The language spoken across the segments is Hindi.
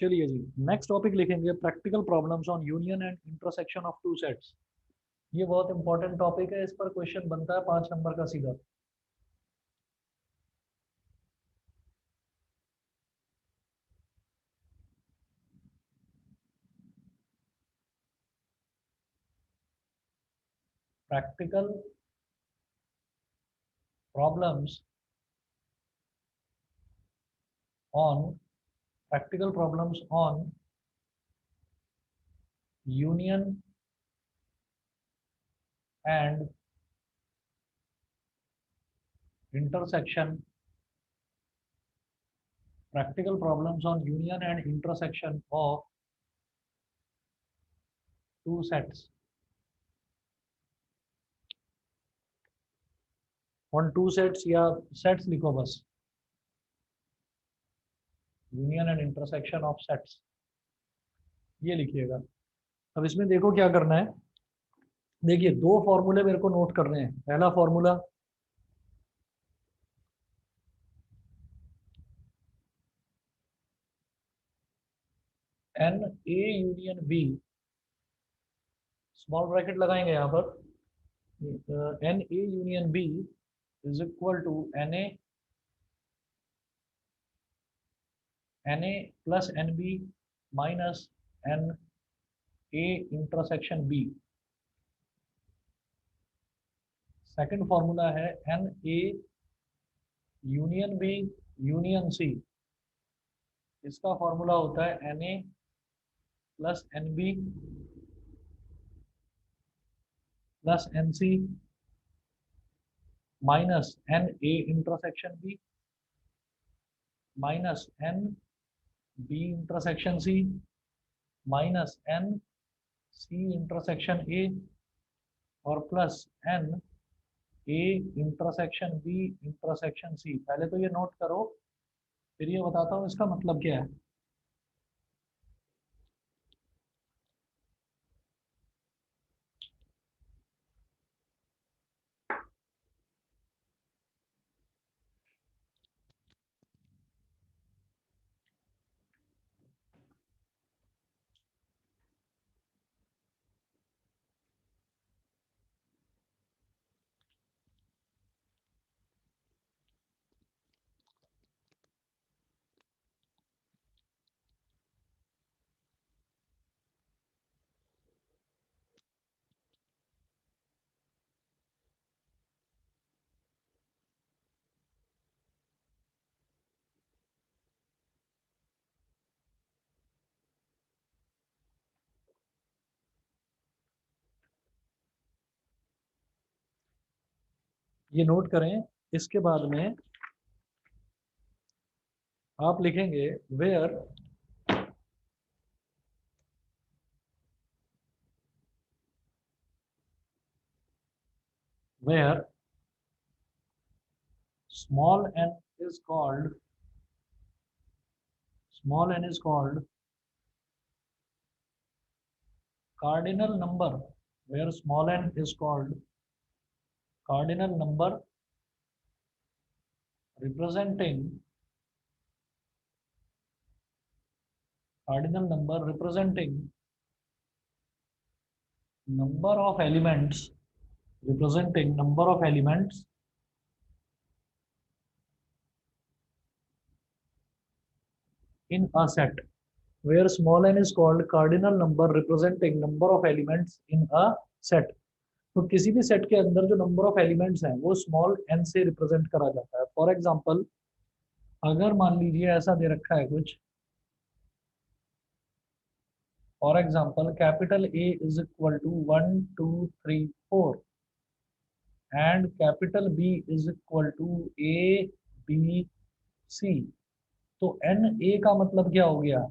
चलिए जी, नेक्स्ट टॉपिक लिखेंगे practical problems on union and intersection of two sets. ये बहुत इंपॉर्टेंट टॉपिक है, इस पर क्वेश्चन बनता है 5 नंबर का सीधा। Practical problems on practical problems on union and intersection practical problems on union and intersection of two sets on two sets, या सेट्स लिखो बस, union and intersection of sets, ये लिखिएगा। अब इसमें देखो क्या करना है। देखिए, दो फॉर्मूले मेरे को नोट करने हैं। पहला formula, n A union B, small bracket लगाएंगे यहाँ पर, n A union B is equal to n A plus n B minus n A intersection B. Second formula है n A union B union C. इसका फॉर्मूला होता है n A plus n B plus n C minus n A intersection B minus n B intersection C minus n C intersection A और plus N A intersection B intersection C. पहले तो ये नोट करो, फिर ये बताता हूँ इसका मतलब क्या है। ये नोट करें। इसके बाद में आप लिखेंगे where where small n is called small n is called cardinal number, where small n is called cardinal number representing number of elements representing number of elements in a set, where small n is called cardinal number representing number of elements in a set। तो किसी भी सेट के अंदर जो नंबर ऑफ एलिमेंट्स हैं वो स्मॉल एन से रिप्रेजेंट करा जाता है। फॉर एग्जांपल, अगर मान लीजिए ऐसा दे रखा है कुछ, for example capital A is equal to 1 2 3 4 and capital B is equal to A B C. तो एन ए का मतलब क्या हो गया?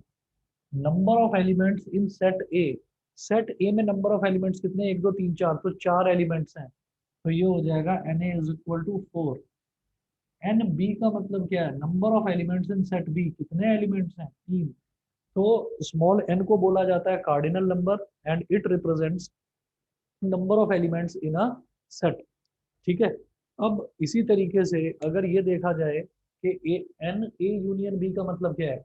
Number of elements in set A. Set A में नंबर ऑफ एलिमेंट्स कितने? 1 2 3 4, तो 4 एलिमेंट्स हैं। तो ये हो जाएगा n A is equal to 4। N B का मतलब क्या है? Number of elements in set B. कितने एलिमेंट्स हैं? 3। तो स्मॉल एन को बोला जाता है cardinal number and it represents number of elements in a set. ठीक है। अब इसी तरीके से अगर ये देखा जाए कि एन ए यूनियन बी का मतलब क्या है,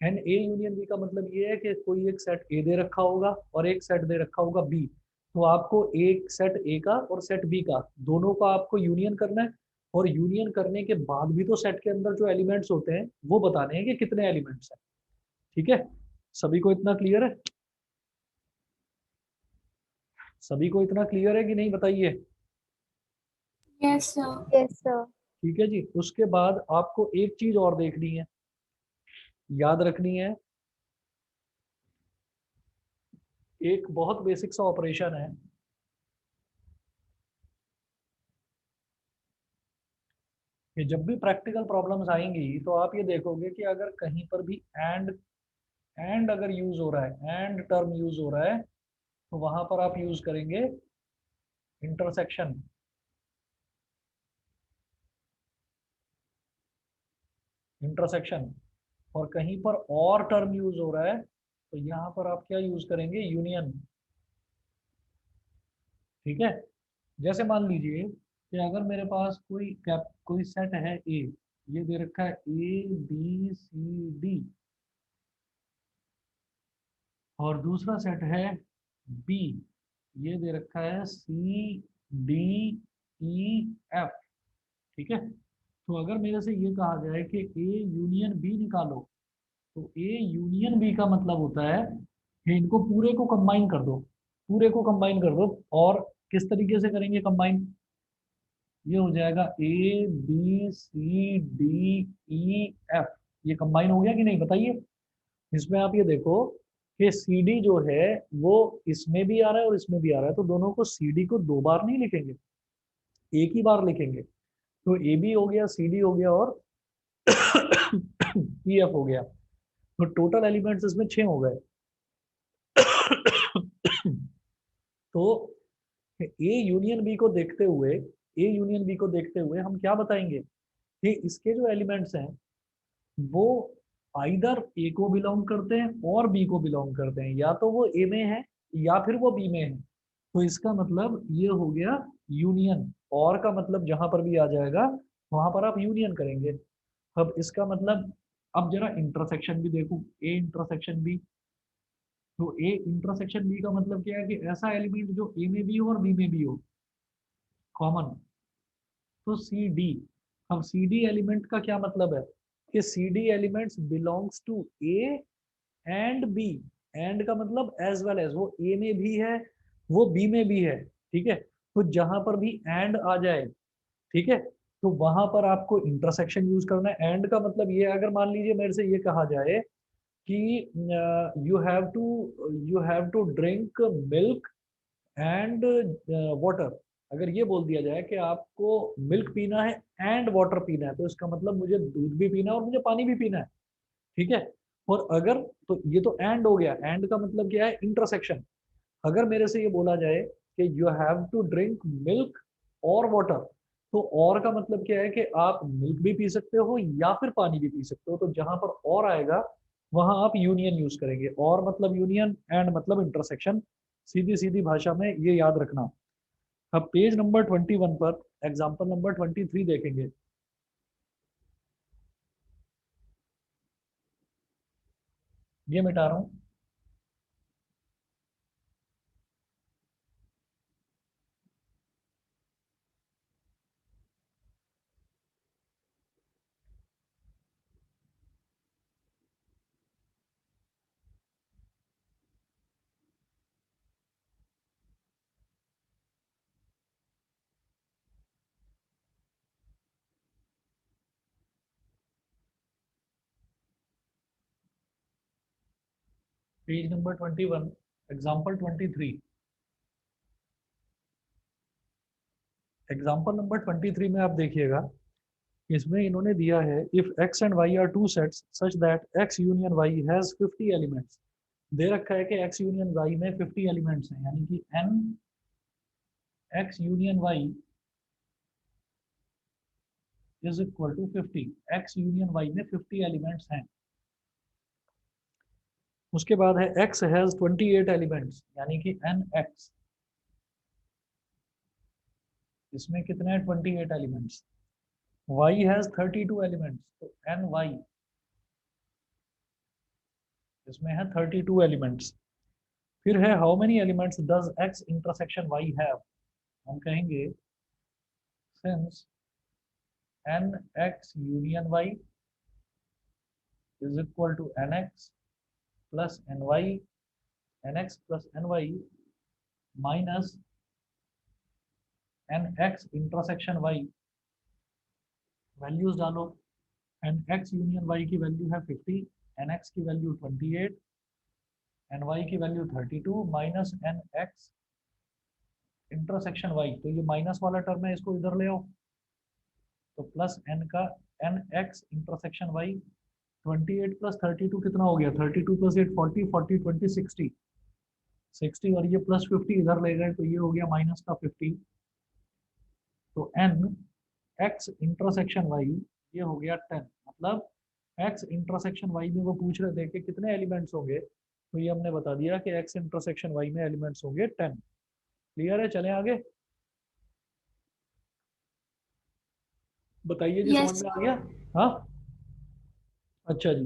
एन ए यूनियन बी का मतलब ये है कि कोई एक सेट ए दे रखा होगा और एक सेट दे रखा होगा बी, तो आपको एक सेट ए का और सेट बी का दोनों का आपको यूनियन करना है। और यूनियन करने के बाद भी तो सेट के अंदर जो एलिमेंट्स होते हैं वो बताने हैं कि कितने एलिमेंट्स हैं। ठीक है, सभी को इतना क्लियर है? सभी को इतना क्लियर है कि नहीं, बताइए। Yes sir. Yes sir. ठीक है जी, उसके बाद आपको एक चीज और देखनी है, याद रखनी है। एक बहुत बेसिक सा ऑपरेशन है कि जब भी प्रैक्टिकल प्रॉब्लम्स आएंगी तो आप ये देखोगे कि अगर कहीं पर भी एंड अगर यूज हो रहा है, एंड टर्म यूज हो रहा है, तो वहां पर आप यूज करेंगे इंटरसेक्शन। इंटरसेक्शन। और कहीं पर और टर्म यूज हो रहा है तो यहाँ पर आप क्या यूज करेंगे, यूनियन। ठीक है, जैसे मान लीजिए कि अगर मेरे पास कोई सेट है ए, ये दे रखा है ए बी सी डी, और दूसरा सेट है बी, ये दे रखा है सी डी ई एफ। ठीक है, तो अगर मेरे से ये कहा जाए कि ए यूनियन बी निकालो, तो ए यूनियन बी का मतलब होता है कि इनको पूरे को कंबाइन कर दो, पूरे को कंबाइन कर दो। और किस तरीके से करेंगे कंबाइन, ये हो जाएगा A B C D E F, ये कंबाइन हो गया कि नहीं, बताइए। इसमें आप ये देखो कि सी डी जो है वो इसमें भी आ रहा है और इसमें भी आ रहा है, तो दोनों को सी डी को दो बार नहीं लिखेंगे, एक ही बार लिखेंगे। तो ए बी हो गया, सी डी हो गया, और ई एफ हो गया। तो टोटल एलिमेंट्स इसमें 6 हो गए। तो ए यूनियन बी को देखते हुए, ए यूनियन बी को देखते हुए हम क्या बताएंगे कि इसके जो एलिमेंट्स हैं वो आइदर ए को बिलोंग करते हैं और बी को बिलोंग करते हैं, या तो वो ए में है या फिर वो बी में है। तो इसका मतलब ये हो गया यूनियन। और का मतलब जहां पर भी आ जाएगा वहां पर आप यूनियन करेंगे। अब इसका मतलब, अब जरा इंटरसेक्शन भी देखो, ए इंटरसेक्शन बी। तो ए इंटरसेक्शन बी का मतलब क्या है कि ऐसा एलिमेंट जो ए में भी हो और बी में भी हो, कॉमन। तो सी डी, अब सी डी एलिमेंट का क्या मतलब है कि C D elements belongs to A and B. And का मतलब एज वेल एज, वो ए में भी है वो बी में भी है। ठीक है, तो जहां पर भी एंड आ जाए, ठीक है, तो वहां पर आपको इंटरसेक्शन यूज करना है। एंड का मतलब ये, अगर मान लीजिए मेरे से ये कहा जाए कि you have to drink milk and water, अगर ये बोल दिया जाए कि आपको मिल्क पीना है एंड वाटर पीना है, तो इसका मतलब मुझे दूध भी पीना है और मुझे पानी भी पीना है। ठीक है, और अगर, तो ये तो एंड हो गया, एंड का मतलब क्या है, इंटरसेक्शन। अगर मेरे से ये बोला जाए कि you have to drink milk और वाटर, तो और का मतलब क्या है कि आप मिल्क भी पी सकते हो या फिर पानी भी पी सकते हो। तो जहां पर और आएगा वहां आप यूनियन यूज करेंगे। और मतलब यूनियन, एंड मतलब इंटरसेक्शन, सीधी सीधी भाषा में ये याद रखना। अब पेज नंबर 21 पर एग्जाम्पल नंबर 23 देखेंगे। ये मिटा रहा हूँ। Page number 21, example 23। Example number 23 में आप देखिएगा, इसमें इन्होंने दिया है if x and y are two sets such that x union y has 50 elements. दे रखा है कि x यूनियन y में 50 एलिमेंट्स हैं, यानी कि n x union y is equal to 50। x union y में 50 एलिमेंट्स हैं। उसके बाद है x हैज 28 एलिमेंट्स, यानी कि nx, इसमें कितने हैं, 28 एलिमेंट्स। y हैज 32 एलिमेंट्स, तो ny इसमें है 32 एलिमेंट्स। फिर है how many elements does X intersection Y have. हम कहेंगे since n X union Y is equal to n X plus n Y, n X plus n Y minus n X intersection Y. Values डालो। एन एक्स यूनियन वाई की वैल्यू है 50, एन एक्स की वैल्यू 28, एन वाई की value 32 minus n X intersection Y. तो ये माइनस वाला टर्म है, इसको इधर ले आओ। तो प्लस एन का n X intersection Y. 28 plus 32 कितना हो गया? 32 प्लस 8 40, 40 20 60, 60 और ये प्लस 50 इधर ले गए तो ये हो गया माइनस का 50। तो एन एक्स इंटरसेक्शन वाई ये हो गया 10। मतलब एक्स इंटरसेक्शन वाई में वो पूछ रहे थे कि कितने एलिमेंट्स होंगे, तो ये हमने बता दिया कि एक्स इंटरसेक्शन वाई में एलिमेंट्स होंगे 10। क्लियर है? चलें आगे। बताइए जी, समझ Yes, में आ sir. गया? हाँ, अच्छा जी।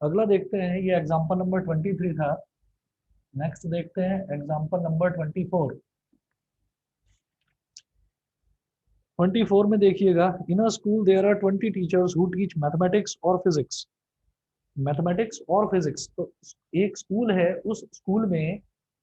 अगला देखते हैं, ये एग्जांपल नंबर 23 था। नेक्स्ट देखते हैं एग्जांपल नंबर 24। 24 में देखिएगा, in a school there are 20 teachers who teach mathematics और फिजिक्स। मैथमेटिक्स और फिजिक्स, तो एक स्कूल है, उस स्कूल में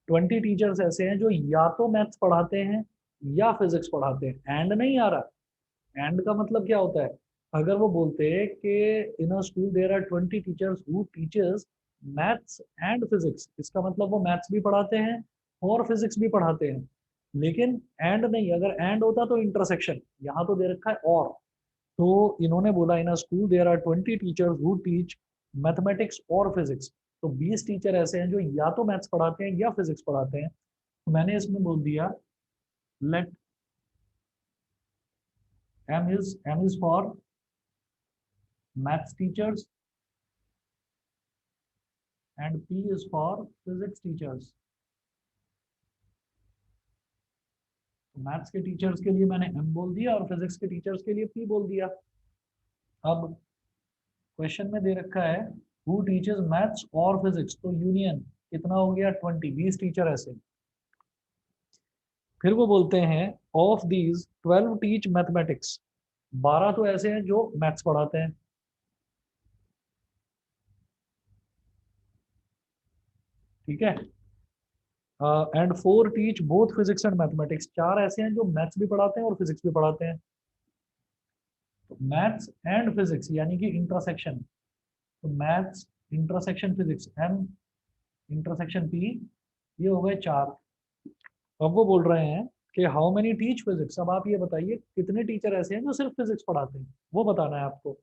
20 टीचर्स ऐसे हैं जो या तो मैथ्स पढ़ाते हैं या फिजिक्स पढ़ाते हैं। एंड नहीं आ रहा। एंड का मतलब क्या होता है? अगर वो बोलते हैं कि in a school there are 20 teachers who teachers maths and physics, इसका मतलब वो मैथ्स भी पढ़ाते हैं और फिजिक्स भी पढ़ाते हैं। लेकिन एंड नहीं, अगर एंड होता तो इंटरसेक्शन, यहाँ तो दे रखा है और। तो इन्होंने बोला in school there are 20 teachers who teach mathematics और फिजिक्स। तो 20 टीचर ऐसे हैं जो या तो मैथ्स पढ़ाते हैं या फिजिक्स पढ़ाते हैं। तो मैंने इसमें बोल दिया let M is for maths teachers and P is for physics teachers. तो मैथ्स के टीचर्स के लिए मैंने एम बोल दिया और फिजिक्स के टीचर्स के लिए पी बोल दिया। अब क्वेश्चन में दे रखा है हु टीचर्स मैथ्स और फिजिक्स, तो यूनियन कितना हो गया? 20, 20 टीचर ऐसे। फिर वो बोलते हैं ऑफ दीज 12 टीच मैथमेटिक्स, 12 तो ऐसे हैं जो मैथ्स पढ़ाते हैं। ठीक है। And 4 teach both physics and mathematics, 4 ऐसे हैं जो मैथ्स भी पढ़ाते हैं और फिजिक्स भी पढ़ाते हैं। तो मैथ्स एंड फिजिक्स यानी कि इंटरसेक्शन, तो maths intersection physics M intersection P, ये हो गए 4। अब वो बोल रहे हैं कि हाउ मेनी टीच फिजिक्स। अब आप ये बताइए कितने टीचर ऐसे हैं जो सिर्फ फिजिक्स पढ़ाते हैं, वो बताना है आपको।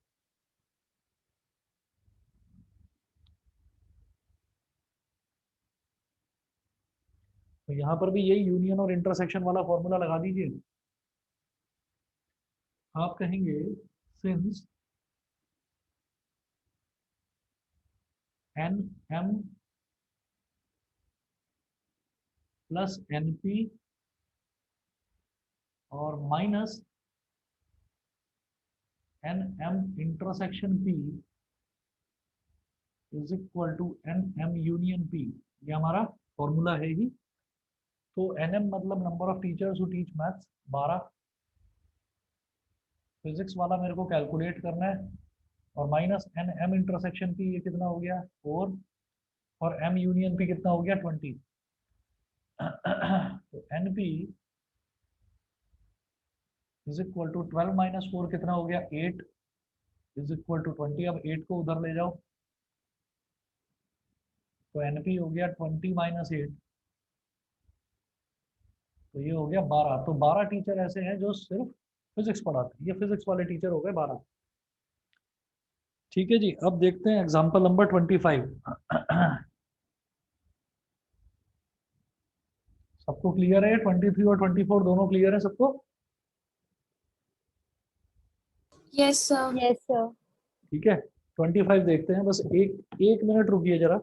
तो यहाँ पर भी यही यूनियन और इंटरसेक्शन वाला फॉर्मूला लगा दीजिए। आप कहेंगे since n M plus n P और minus n M intersection P is equal to n M union P, ये हमारा फॉर्मूला है ही। तो एन एम मतलब number of teachers who teach maths 12, physics वाला मेरे को कैलकुलेट करना है, और minus n M intersection P, ये कितना हो गया 4, और एम यूनियन पी कितना हो गया 20। तो n P is equal to 12 minus 4 कितना हो गया 8 इज इक्वल टू 20। अब 8 को उधर ले जाओ तो एन पी हो गया 20 माइनस 8, तो ये हो गया 12। तो 12 टीचर ऐसे हैं जो सिर्फ फिजिक्स पढ़ाते हैं, ये फिजिक्स वाले टीचर हो गए 12। ठीक है जी। अब देखते हैं एग्जाम्पल नंबर 25। सबको क्लियर है? 23 और 24 दोनों क्लियर है सबको? Yes, sir. Yes, sir. ठीक है। 25 देखते हैं, बस एक एक मिनट रुकिए जरा।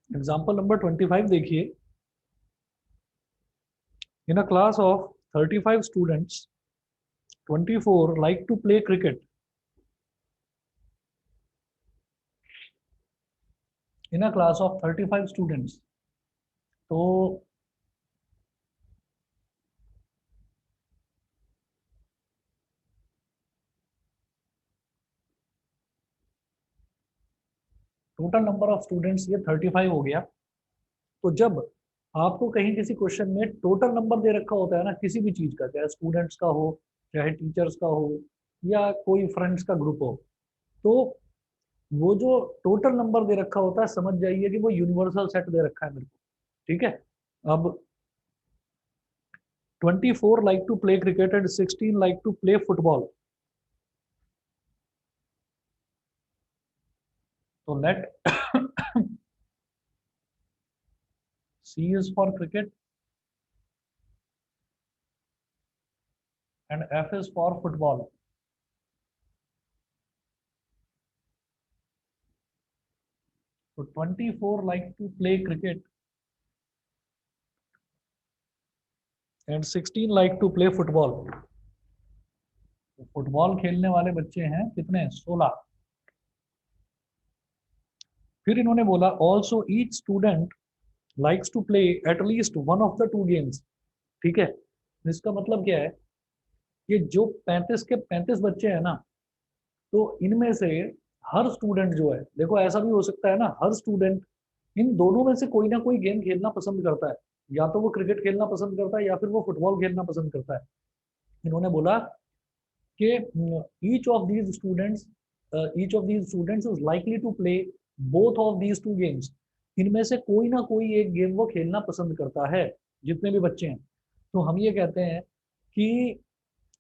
एग्जाम्पल नंबर 25 देखिए। In a class of 35 students 24 like to play cricket. In a class of 35 students, तो टोटल नंबर ऑफ स्टूडेंट्स ये 35 हो गया। तो जब आपको कहीं किसी क्वेश्चन में टोटल नंबर दे रखा होता है ना, किसी भी चीज का, चाहे स्टूडेंट्स का हो, चाहे टीचर्स का हो, या कोई फ्रेंड्स का ग्रुप हो, तो वो जो टोटल नंबर दे रखा होता है, समझ जाइए कि वो यूनिवर्सल सेट दे रखा है मेरे को। ठीक है। अब 24 like to play cricket and 16 like to play football. So let C is for cricket and F is for football. So 24 like to play cricket and 16 like to play football. तो फुटबॉल खेलने वाले बच्चे हैं कितने? 16। फिर इन्होंने बोला also each student likes to play at least one of the two games. ठीक है। इसका मतलब क्या है कि जो 35 के 35 बच्चे हैं ना, तो इनमें से हर स्टूडेंट जो है, देखो ऐसा भी हो सकता है ना, हर स्टूडेंट इन दोनों में से कोई ना कोई गेम खेलना पसंद करता है। या तो वो क्रिकेट खेलना पसंद करता है या फिर वो फुटबॉल खेलना पसंद करता है। इन्होंने बोला कि each of these students is likely to play both of these two games. इनमें से कोई ना कोई एक गेम वो खेलना पसंद करता है, जितने भी बच्चे हैं। तो हम ये कहते हैं कि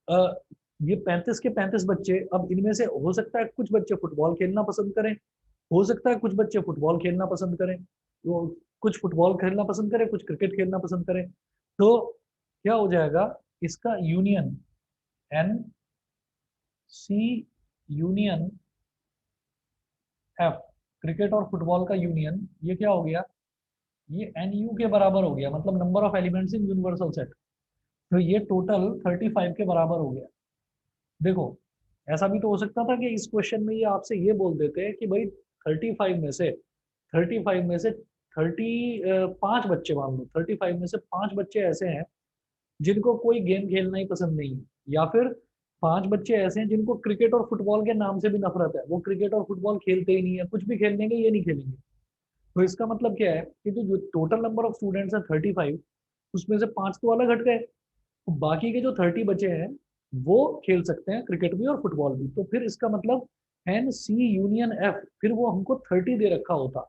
अ, ये 35 के 35 बच्चे, अब इनमें से हो सकता है कुछ बच्चे फुटबॉल खेलना पसंद करें, हो सकता है कुछ बच्चे फुटबॉल खेलना पसंद करें, तो कुछ फुटबॉल खेलना पसंद करें, कुछ क्रिकेट खेलना पसंद करें। तो क्या हो जाएगा इसका union, n C union F, cricket और फुटबॉल का यूनियन, ये क्या हो गया? ये एन यू के बराबर हो गया, मतलब number of elements in universal set. तो ये टोटल 35 के बराबर हो गया। देखो ऐसा भी तो हो सकता था कि इस क्वेश्चन में ये आपसे ये बोल देते कि भाई 35 में से 5 बच्चे, मान लो 35 में से 5 बच्चे ऐसे हैं जिनको कोई गेम खेलना ही पसंद नहीं है, या फिर 5 बच्चे ऐसे हैं जिनको क्रिकेट और फुटबॉल के नाम से भी नफरत है, वो क्रिकेट और फुटबॉल खेलते ही नहीं है, कुछ भी खेल लेंगे ये नहीं खेलेंगे। तो इसका मतलब क्या है कि जो टोटल नंबर ऑफ स्टूडेंट्स है 35, उसमें से 5 तो अलग हट गए, तो बाकी के जो 30 बचे हैं वो खेल सकते हैं क्रिकेट भी और फुटबॉल भी। तो फिर इसका मतलब एन सी यूनियन एफ, फिर वो हमको 30 दे रखा होता।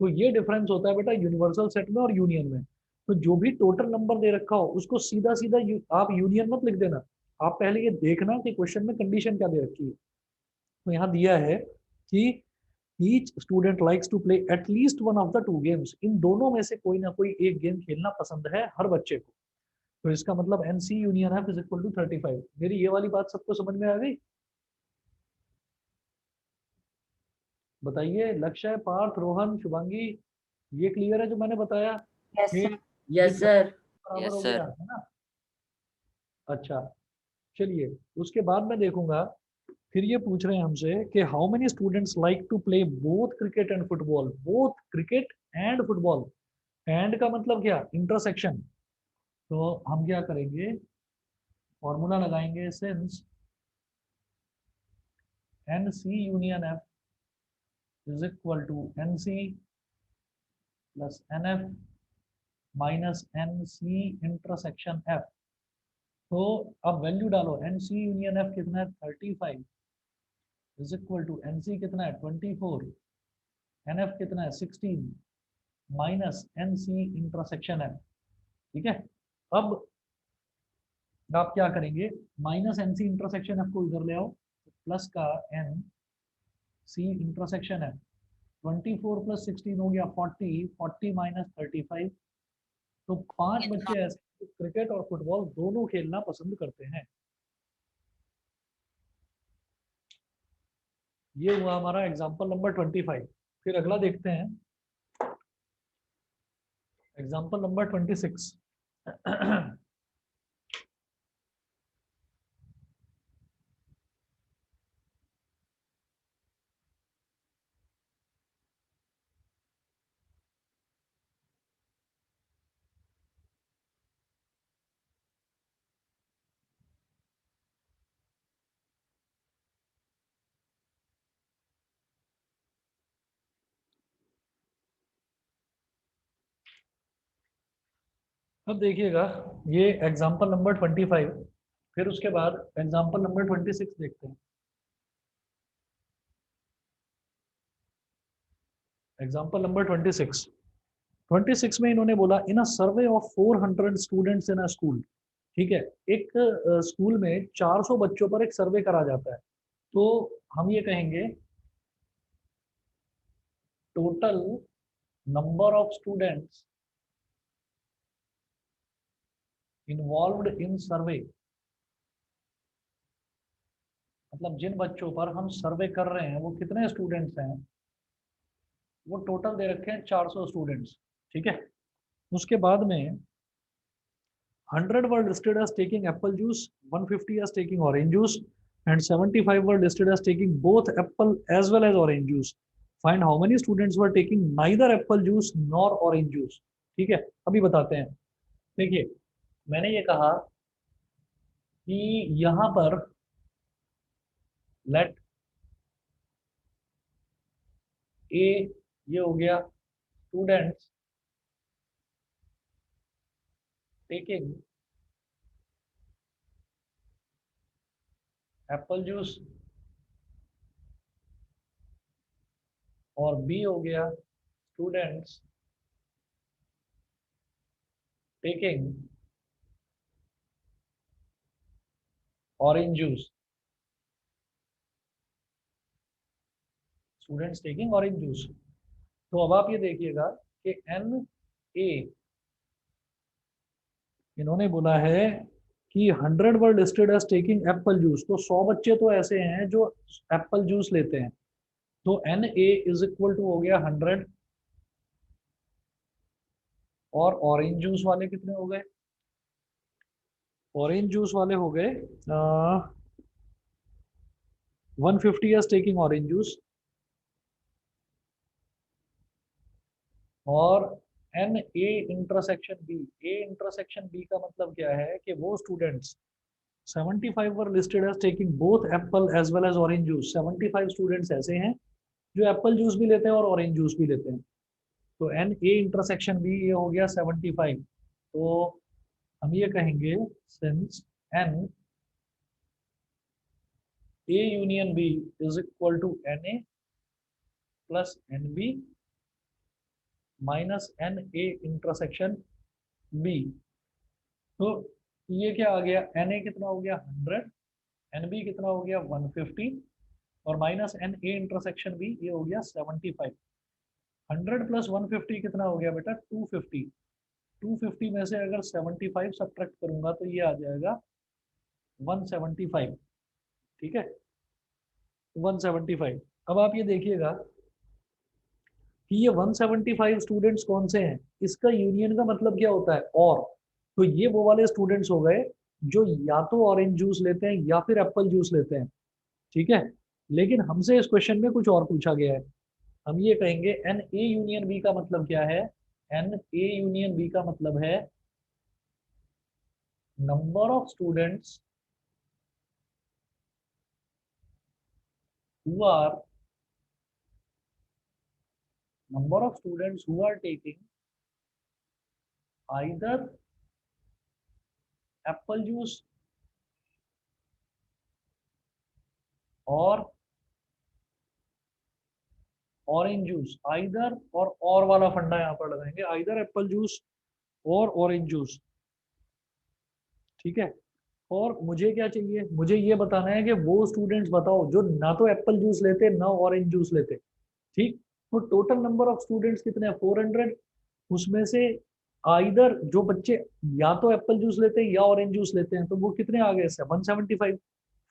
तो ये डिफरेंस होता है बेटा यूनिवर्सल सेट में और यूनियन में। तो जो भी टोटल नंबर दे रखा हो उसको सीधा सीधा आप यूनियन मत लिख देना। आप पहले ये देखना कि क्वेश्चन में कंडीशन क्या दे रखी है। तो यहाँ दिया है कि each student likes to play at least one of the two games, इन दोनों में से कोई ना कोई एक गेम खेलना पसंद है हर बच्चे को। तो इसका मतलब n C union F is equal to 35। मेरी ये वाली बात सबको समझ में आ गई? बताइए लक्ष्य, पार्थ, रोहन, शुभांगी, ये क्लियर है जो मैंने बताया यस कि सर। ये यस सर। बराबर यस हो गया सर। है ना? अच्छा, चलिए उसके बाद मैं देखूंगा। फिर ये पूछ रहे हैं हमसे कि how many students like to play both cricket and football, both cricket and football. And का मतलब क्या? इंटरसेक्शन। तो हम क्या करेंगे, फॉर्मूला लगाएंगे, since n C union F is equal to n C plus n F minus n C intersection F. तो अब वैल्यू डालो, एन सी यूनियन एफ कितना है? 35 is equal to n C कितना है? 24, एन एफ कितना है? 16 minus n C intersection F. ठीक है। अब आप क्या करेंगे, minus n C intersection F को इधर ले आओ, प्लस का n C intersection F. 24 plus 16 हो गया 40, 40 माइनस 35। तो 5 बच्चे ऐसे क्रिकेट और फुटबॉल दोनों खेलना पसंद करते हैं। ये हुआ हमारा एग्जाम्पल नंबर 25। फिर अगला देखते हैं। Example number 26। अब देखिएगा, ये एग्जाम्पल नंबर 25, फिर उसके बाद एग्जाम्पल नंबर 26 देखते हैं। Example number 26। 26 में इन्होंने बोला in a survey of 400 students in a school. ठीक है, एक स्कूल में 400 बच्चों पर एक सर्वे करा जाता है। तो हम ये कहेंगे total number of students involved in survey, मतलब जिन बच्चों पर हम सर्वे कर रहे हैं वो कितने स्टूडेंट्स हैं, वो टोटल दे रखे हैं 400 स्टूडेंट्स। ठीक है, उसके बाद में 100 were listed as taking apple juice, 150 as taking orange juice, and 75 were listed as taking both apple as well as orange juice. Find how many students were taking neither apple juice nor orange juice. ठीक है, अभी बताते हैं। देखिए, मैंने ये कहा कि यहाँ पर लेट ए, ये हो गया स्टूडेंट्स टेकिंग एप्पल जूस, और बी हो गया students taking orange juice. Students taking orange juice. तो अब आप ये देखिएगा कि एन ए, इन्होंने बोला है कि 100 were listed as taking apple juice, तो 100 बच्चे तो ऐसे हैं जो एप्पल जूस लेते हैं। तो n A is equal to हो गया 100, और ऑरेंज जूस वाले कितने हो गए, ऑरेंज जूस वाले हो गए 150 एज टेकिंग ऑरेंज जूस, और n A intersection B, A intersection B का मतलब क्या है कि वो students 75 were listed as taking both apple as well as orange juice. 75 students ऐसे हैं जो एप्पल जूस भी लेते हैं और ऑरेंज जूस भी लेते हैं। तो एन ए इंटरसेक्शन बी ये हो गया 75। तो हम ये कहेंगे since n A union B is equal to n A plus n B minus n A intersection B. तो ये क्या आ गया, एन ए कितना हो गया 100, एन बी कितना हो गया 150, और minus n A intersection B ये हो गया 75। 100 प्लस 150 कितना हो गया बेटा 250। 250 में से अगर 75 सब्ट्रैक्ट करूंगा तो ये आ जाएगा 175। ठीक है, 175। अब आप ये देखिएगा कि ये 175 स्टूडेंट्स कौन से हैं, इसका यूनियन का मतलब क्या होता है, और तो ये वो वाले स्टूडेंट्स हो गए जो या तो ऑरेंज जूस लेते हैं या फिर एप्पल जूस लेते हैं। ठीक है, लेकिन हमसे इस क्वेश्चन में कुछ और पूछा गया है। हम ये कहेंगे एन ए यूनियन बी का मतलब क्या है, एन ए यूनियन बी का मतलब है number of students who are number of students who are taking either apple juice और ऑरेंज जूस। आइदर और वाला फंडा यहाँ पर लगाएंगे, आइदर एप्पल जूस और ऑरेंज जूस। ठीक है, और मुझे क्या चाहिए, मुझे ये बताना है कि वो स्टूडेंट्स बताओ जो ना तो एप्पल जूस लेते ना ऑरेंज जूस लेते। ठीक, तो टोटल नंबर ऑफ स्टूडेंट्स कितने हैं 400, उसमें से आइदर जो बच्चे या तो एप्पल जूस लेते हैं या ऑरेंज जूस लेते हैं तो वो कितने आ गए, 175।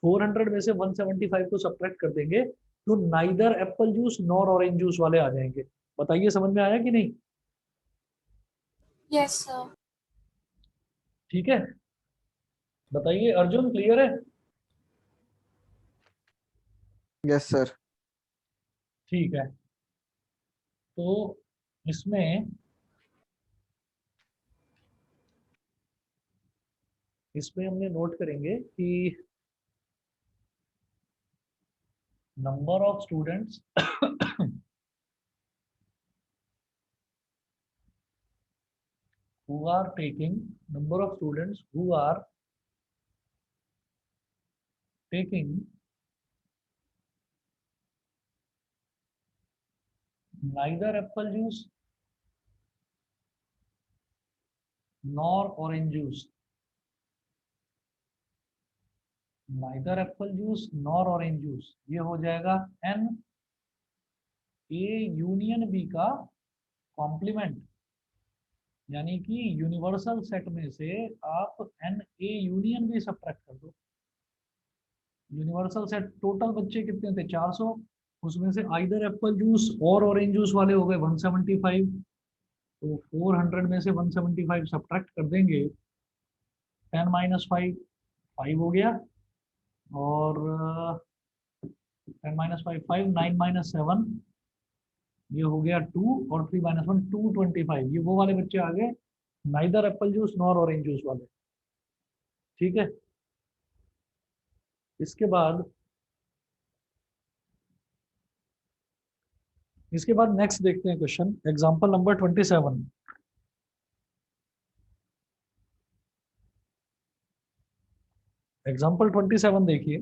400 में से 175 को सब्ट्रैक्ट कर देंगे तो neither Apple juice nor orange juice वाले आ जाएंगे। बताइए समझ में आया कि नहीं। Yes, sir. ठीक है, बताइए अर्जुन, क्लियर है? Yes sir. ठीक है, तो इसमें इसमें हमने नोट करेंगे कि number of students who are taking number of students who are taking neither apple juice nor orange juice, neither apple juice nor orange juice, ये हो जाएगा n a यूनियन b का कॉम्प्लीमेंट, यानी कि यूनिवर्सल सेट में से आप एन ए यूनियन भी सब्ट्रैक्ट कर दो। यूनिवर्सल सेट टोटल बच्चे कितने थे, 400, उसमें से आइदर एप्पल जूस और ऑरेंज जूस वाले हो गए 175, तो 400 में से 175 सब्ट्रैक्ट कर देंगे, 10 माइनस 5 5 हो गया, और 10 माइनस 5 5, 9 माइनस 7 ये हो गया 2, और 3 माइनस 1 225, ये वो वाले बच्चे आ गए neither Apple juice nor orange juice वाले। ठीक है, इसके बाद नेक्स्ट देखते हैं क्वेश्चन, एग्जांपल नंबर 27। एग्जांपल 27 देखिए।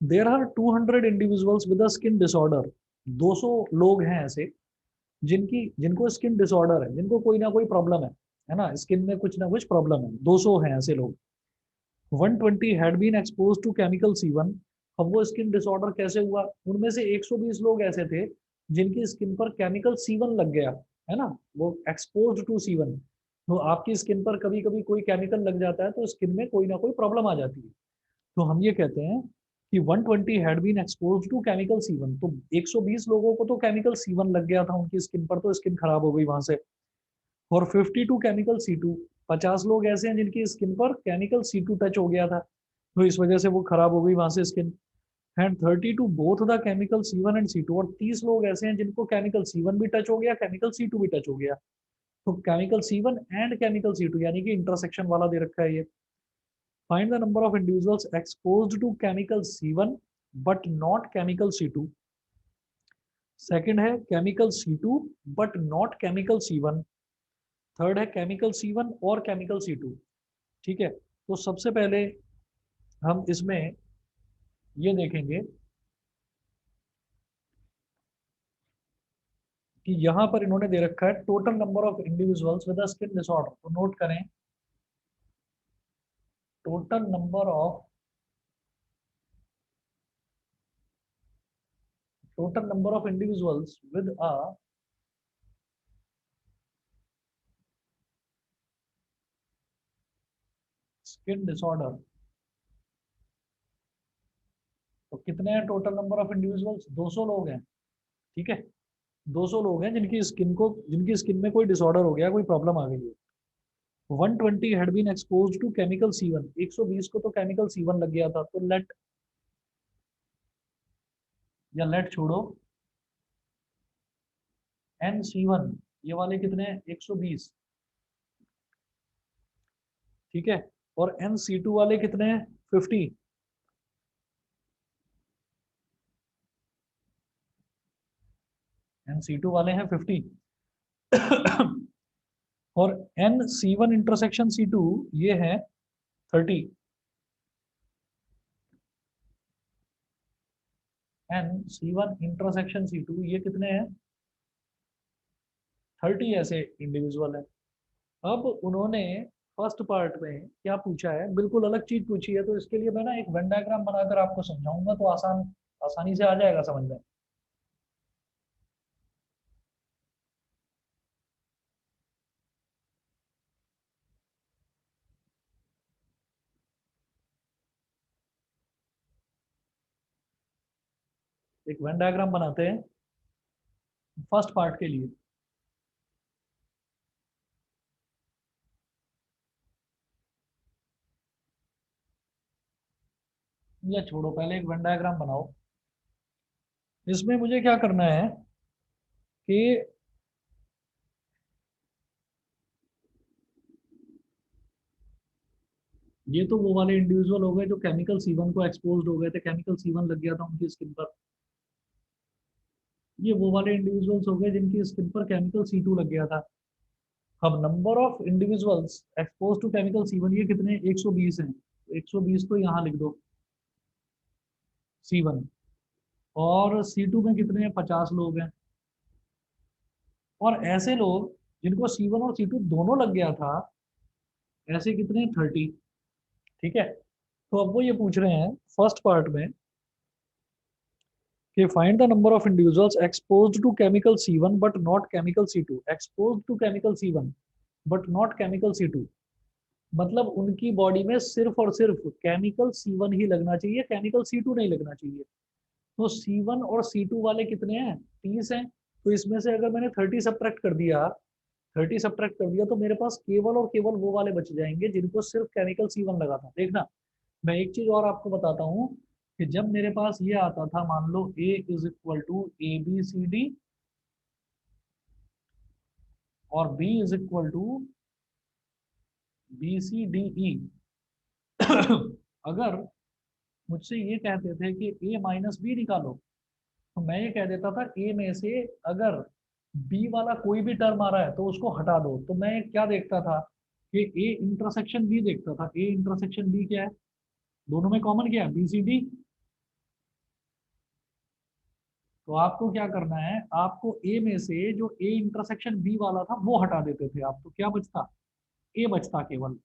There are 200 individuals with a skin disorder, 200 लोग हैं ऐसे जिनको स्किन डिसऑर्डर है, जिनको कोई ना कोई प्रॉब्लम है ना, स्किन में कुछ ना कुछ प्रॉब्लम है, 200 हैं ऐसे लोग। 120 had been expose to chemical C1। अब वो स्किन डिसऑर्डर कैसे हुआ, उनमें से 120 लोग ऐसे थे जिनकी स्किन पर केमिकल C1 लग गया, है ना, वो एक्सपोज टू C1। तो आपकी स्किन पर कभी कभी कोई केमिकल लग जाता है तो स्किन में कोई ना कोई प्रॉब्लम आ जाती है, तो हम ये कहते हैं कि 120 had been expose to chemical C1, तो 120 लोगों को तो केमिकल C1 लग गया था उनकी स्किन पर, तो स्किन खराब हो गई वहां से। और 52 केमिकल C2, 50 लोग ऐसे हैं जिनकी स्किन पर केमिकल C2 टच हो गया था, तो इस वजह से वो खराब हो गई वहां से skin. And 32 both the chemical C1 and C2, और 30 लोग ऐसे हैं जिनको केमिकल C1 भी टच हो गया, केमिकल C2 भी टच हो गया, तो chemical C1 and chemical C2, यानी कि इंटरसेक्शन वाला दे रखा है ये। Find the number of individuals exposed to chemical C1 but not chemical C2। Second है chemical C2 but not chemical C1। Third है केमिकल C1 और केमिकल C2। ठीक है, तो सबसे पहले हम इसमें ये देखेंगे कि यहाँ पर इन्होंने दे रखा है total number of individuals with skin disorder, तो नोट करें total number of individuals with a skin disorder, तो कितने हैं टोटल नंबर ऑफ इंडिविजुअल्स, 200 लोग हैं। ठीक है, 200 लोग हैं जिनकी स्किन में कोई डिसऑर्डर हो गया, कोई प्रॉब्लम आ गई है। 120 had been expose to chemical C1, 120 को तो केमिकल C1 लग गया था, तो लेट या लेट छोड़ो, NC1 ये वाले कितने हैं, 120। ठीक है, और NC2 वाले कितने हैं, 50। NC2 वाले हैं 50। और NC1 इंटरसेक्शन C2 ये है 30। NC1 इंटरसेक्शन C2 ये कितने हैं, 30 ऐसे इंडिविजुअल है। अब उन्होंने फर्स्ट पार्ट में क्या पूछा है, बिल्कुल अलग चीज पूछी है, तो इसके लिए मैं ना एक वेन डायग्राम बनाकर आपको समझाऊंगा, तो आसानी से आ जाएगा समझ में। एक वेन डायग्राम बनाते हैं फर्स्ट पार्ट के लिए। या छोड़ो, पहले एक वेन डायग्राम बनाओ। इसमें मुझे क्या करना है कि ये तो वो वाले इंडिविजुअल हो गए जो केमिकल C1 को एक्सपोज्ड हो गए थे, केमिकल C1 लग गया था उनकी स्किन पर। ये वो वाले इंडिविजुअल्स हो गए जिनकी स्किन पर केमिकल C2 लग गया था। अब number of individuals expose to chemical C1 ये कितने, 120 हैं। 120 तो यहाँ लिख दो C1, और C2 में कितने हैं, 50 लोग हैं। और ऐसे लोग जिनको C1 और C2 दोनों लग गया था, ऐसे कितने, 30। ठीक है, तो अब वो ये पूछ रहे हैं फर्स्ट पार्ट में कि find the number of individuals exposed to chemical C1 but not chemical C2। Exposed to chemical C1 but not chemical C2, मतलब उनकी बॉडी में सिर्फ और सिर्फ केमिकल C1 ही लगना चाहिए, केमिकल C2 नहीं लगना चाहिए। तो C1 और C2 वाले कितने हैं, 30 हैं। तो इसमें से अगर मैंने 30 सब्ट्रैक्ट कर दिया, 30 सब्ट्रैक्ट कर दिया, तो मेरे पास केवल और केवल वो वाले बच जाएंगे जिनको सिर्फ केमिकल C1 लगा था। देखना, मैं एक चीज और आपको बताता हूँ कि जब मेरे पास ये आता था, मान लो A is equal to ABCD और B is equal to BCDE। अगर मुझसे ये कहते थे कि A माइनस बी निकालो, तो मैं ये कह देता था A में से अगर B वाला कोई भी टर्म आ रहा है तो उसको हटा दो। तो मैं क्या देखता था कि A इंटरसेक्शन B देखता था। A इंटरसेक्शन B क्या है, दोनों में कॉमन क्या है, BCD। तो आपको क्या करना है, आपको ए में से जो ए इंटरसेक्शन बी वाला था वो हटा देते थे आप, तो क्या बचता, ए बचता केवल।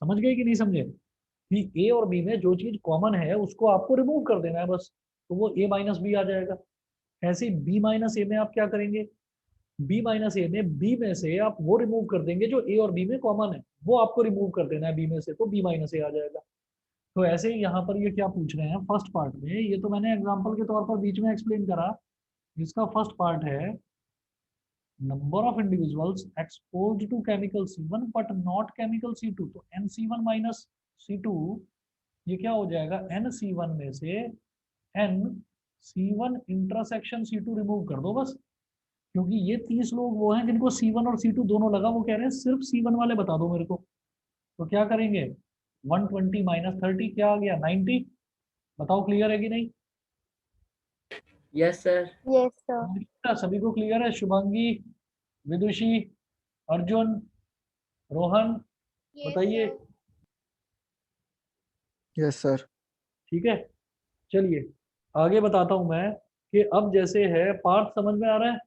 समझ गए कि नहीं समझे, कि ए और बी में जो चीज कॉमन है उसको आपको रिमूव कर देना है बस, तो वो ए माइनस बी आ जाएगा। ऐसे ही बी माइनस ए में आप क्या करेंगे, बी माइनस ए में बी में से आप वो रिमूव कर देंगे जो ए और बी में कॉमन है, वो आपको रिमूव कर देना है बी में से, तो बी माइनस ए आ जाएगा। तो ऐसे ही यहाँ पर ये क्या पूछ रहे हैं फर्स्ट पार्ट में, ये तो मैंने एग्जाम्पल के तौर पर बीच में एक्सप्लेन करा। इसका फर्स्ट पार्ट है number of individuals exposed to chemical C1 but not chemical C2, तो NC1 minus C2 ये क्या हो जाएगा, NC1 में से NC1 इंटरसेक्शन C2 रिमूव कर दो बस, क्योंकि ये 30 लोग वो हैं जिनको C1 और C2 दोनों लगा, वो कह रहे हैं सिर्फ C1 वाले बता दो मेरे को। तो क्या करेंगे, 120 माइनस 30 क्या आ गया, 90। बताओ क्लियर है कि नहीं। Yes sir. Yes, sir. सभी को क्लियर है, शुभांगी, विदुषी, अर्जुन, रोहन, बताइए। Yes sir. ठीक है, चलिए आगे बताता हूं मैं कि अब जैसे है पार्ट समझ में आ रहा है।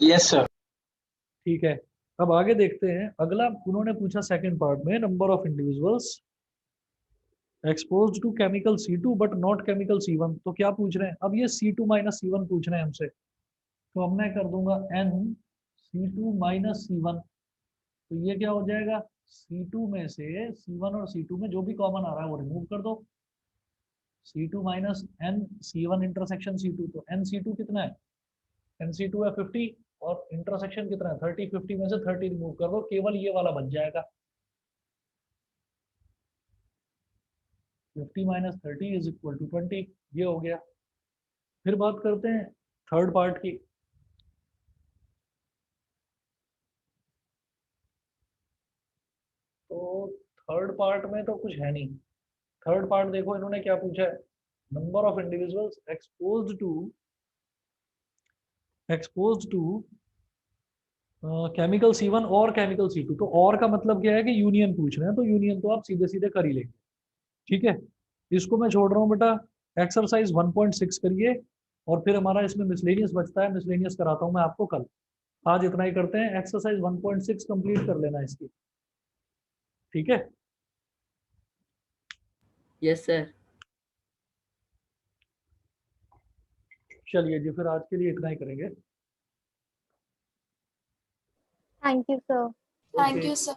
Yes sir. ठीक है, अब आगे देखते हैं अगला। उन्होंने पूछा सेकंड पार्ट में, number of individuals exposed to chemical C2 but not chemical C1। तो क्या पूछ रहे हैं, अब ये C2 माइनस C1 पूछ रहे हैं हमसे, तो अब मैं कर दूंगा N C2 माइनस C1। तो ये क्या हो जाएगा, C2 में से C1 और C2 में जो भी कॉमन आ रहा है वो रिमूव कर दो। C2 minus N C1 intersection C2, तो NC2 कितना है, NC2 है 50 और इंटरसेक्शन कितना है 30, 50 में से 30 रिमूव कर दो, केवल ये वाला बच जाएगा। 50 माइनस 30 इज इक्वल टू 20, ये हो गया। फिर बात करते हैं थर्ड पार्ट की। तो थर्ड पार्ट में तो कुछ है नहीं। थर्ड पार्ट देखो इन्होंने क्या पूछा है, number of individuals exposed to chemical C1 और केमिकल C2। तो और का मतलब क्या है कि यूनियन पूछ रहे हैं, तो यूनियन तो आप सीधे सीधे कर ही लेंगे। ठीक है, इसको मैं छोड़ रहा हूँ बेटा, एक्सरसाइज 1.6 करिए, और फिर हमारा इसमें मिसलेनियस बचता है, मिसलेनियस कराता हूँ मैं आपको कल। आज इतना ही करते हैं, एक्सरसाइज 1.6 कंप्लीट कर लेना इसकी। ठीक है, यस सर। चलिए जी, फिर आज के लिए इतना ही करेंगे। Thank you, sir. Thank you, sir.